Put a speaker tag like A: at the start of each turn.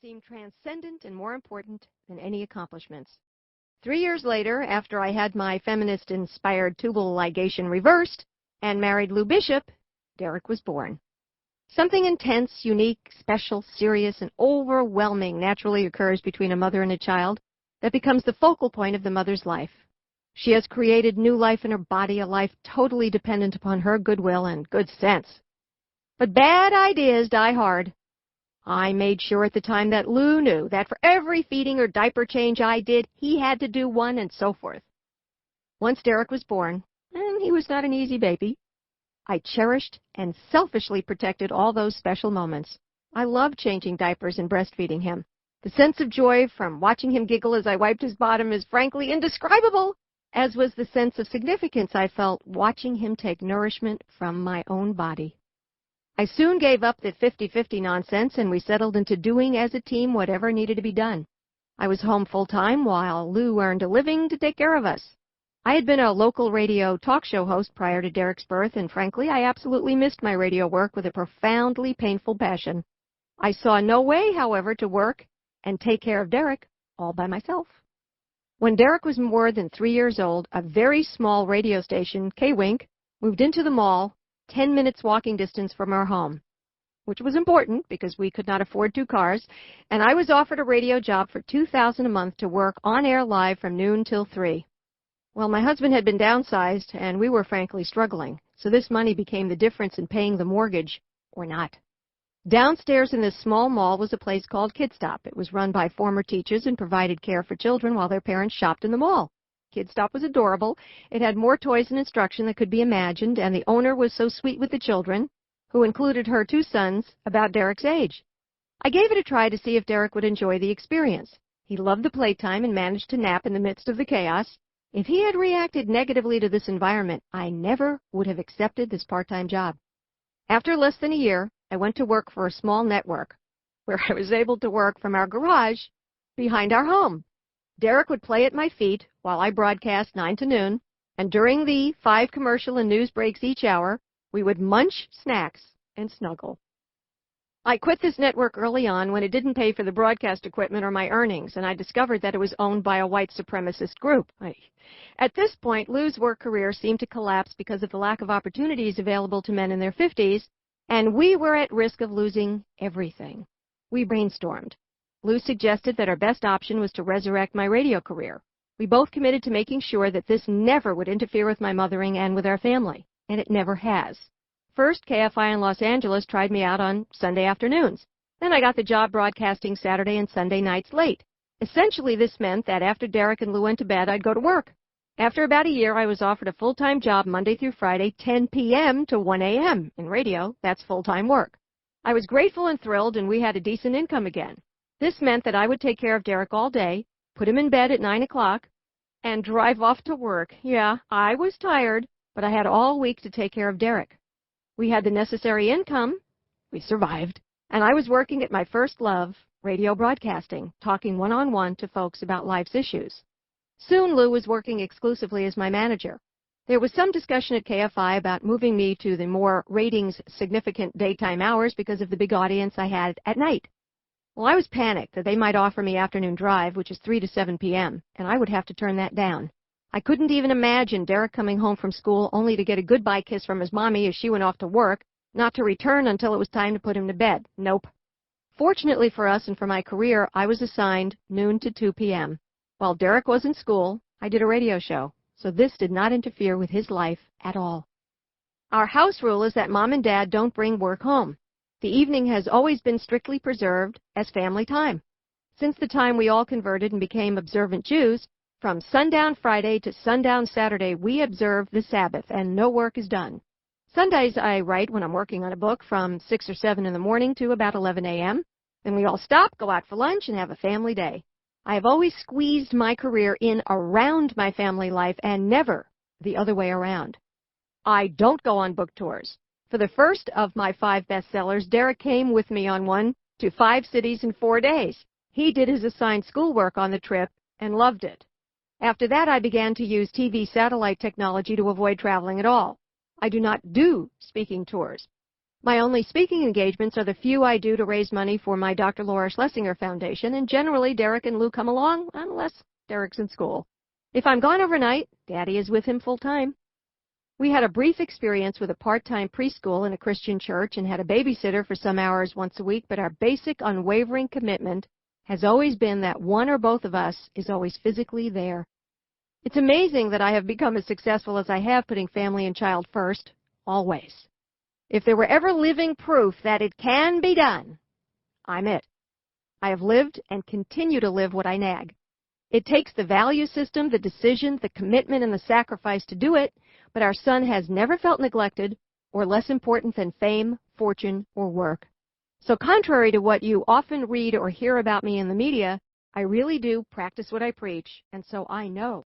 A: seemed transcendent and more important than any accomplishments. 3 years later, after I had my feminist-inspired tubal ligation reversed and married Lou Bishop, Derek was born. Something intense, unique, special, serious, and overwhelming naturally occurs between a mother and a child that becomes the focal point of the mother's life. She has created new life in her body, a life totally dependent upon her goodwill and good sense. But bad ideas die hard. I made sure at the time that Lou knew that for every feeding or diaper change I did, he had to do one, and so forth. Once Derek was born, and he was not an easy baby, I cherished and selfishly protected all those special moments. I loved changing diapers and breastfeeding him. The sense of joy from watching him giggle as I wiped his bottom is frankly indescribable, as was the sense of significance I felt watching him take nourishment from my own body. I soon gave up the 50-50 nonsense, and we settled into doing as a team whatever needed to be done. I was home full-time while Lou earned a living to take care of us. I had been a local radio talk show host prior to Derek's birth, and frankly, I absolutely missed my radio work with a profoundly painful passion. I saw no way, however, to work and take care of Derek all by myself. When Derek was more than 3 years old, a very small radio station, K-Wink, moved into the mall, 10 minutes walking distance from our home, which was important because we could not afford 2 cars, and I was offered a radio job for $2,000 a month to work on air live from noon till 3. Well, my husband had been downsized, and we were frankly struggling, so this money became the difference in paying the mortgage or not. Downstairs in this small mall was a place called Kid Stop. It was run by former teachers and provided care for children while their parents shopped in the mall. Kid Stop was adorable. It had more toys and instruction than could be imagined, and the owner was so sweet with the children, who included her 2 sons, about Derek's age. I gave it a try to see if Derek would enjoy the experience. He loved the playtime and managed to nap in the midst of the chaos. If he had reacted negatively to this environment, I never would have accepted this part-time job. After less than a year, I went to work for a small network, where I was able to work from our garage behind our home. Derek would play at my feet while I broadcast 9 to noon, and during the 5 commercial and news breaks each hour, we would munch snacks and snuggle. I quit this network early on when it didn't pay for the broadcast equipment or my earnings, and I discovered that it was owned by a white supremacist group. At this point, Lou's work career seemed to collapse because of the lack of opportunities available to men in their 50s, and we were at risk of losing everything. We brainstormed. Lou suggested that our best option was to resurrect my radio career. We both committed to making sure that this never would interfere with my mothering and with our family, and it never has. First, KFI in Los Angeles tried me out on Sunday afternoons. Then I got the job broadcasting Saturday and Sunday nights late. Essentially, this meant that after Derek and Lou went to bed, I'd go to work. After about a year, I was offered a full-time job Monday through Friday, 10 p.m. to 1 a.m. In radio, that's full-time work. I was grateful and thrilled, and we had a decent income again. This meant that I would take care of Derek all day, put him in bed at 9 o'clock, and drive off to work. Yeah, I was tired, but I had all week to take care of Derek. We had the necessary income, we survived, and I was working at my first love, radio broadcasting, talking one-on-one to folks about life's issues. Soon Lou was working exclusively as my manager. There was some discussion at KFI about moving me to the more ratings-significant daytime hours because of the big audience I had at night. Well, I was panicked that they might offer me afternoon drive, which is 3 to 7 p.m., and I would have to turn that down. I couldn't even imagine Derek coming home from school only to get a goodbye kiss from his mommy as she went off to work, not to return until it was time to put him to bed. Nope. Fortunately for us and for my career, I was assigned noon to 2 p.m. While Derek was in school, I did a radio show, so this did not interfere with his life at all. Our house rule is that Mom and Dad don't bring work home. The evening has always been strictly preserved as family time. Since the time we all converted and became observant Jews, from sundown Friday to sundown Saturday, we observe the Sabbath, and no work is done. Sundays I write when I'm working on a book from 6 or 7 in the morning to about 11 a.m. Then we all stop, go out for lunch, and have a family day. I have always squeezed my career in around my family life and never the other way around. I don't go on book tours. For the first of my 5 bestsellers, Derek came with me on one to 5 cities in 4 days. He did his assigned schoolwork on the trip and loved it. After that, I began to use TV satellite technology to avoid traveling at all. I do not do speaking tours. My only speaking engagements are the few I do to raise money for my Dr. Laura Schlessinger Foundation, and generally Derek and Lou come along, unless Derek's in school. If I'm gone overnight, Daddy is with him full time. We had a brief experience with a part-time preschool in a Christian church and had a babysitter for some hours once a week, but our basic, unwavering commitment has always been that one or both of us is always physically there. It's amazing that I have become as successful as I have, putting family and child first, always. If there were ever living proof that it can be done, I'm it. I have lived and continue to live what I nag. It takes the value system, the decision, the commitment, and the sacrifice to do it, but our son has never felt neglected or less important than fame, fortune, or work. So contrary to what you often read or hear about me in the media, I really do practice what I preach, and so I know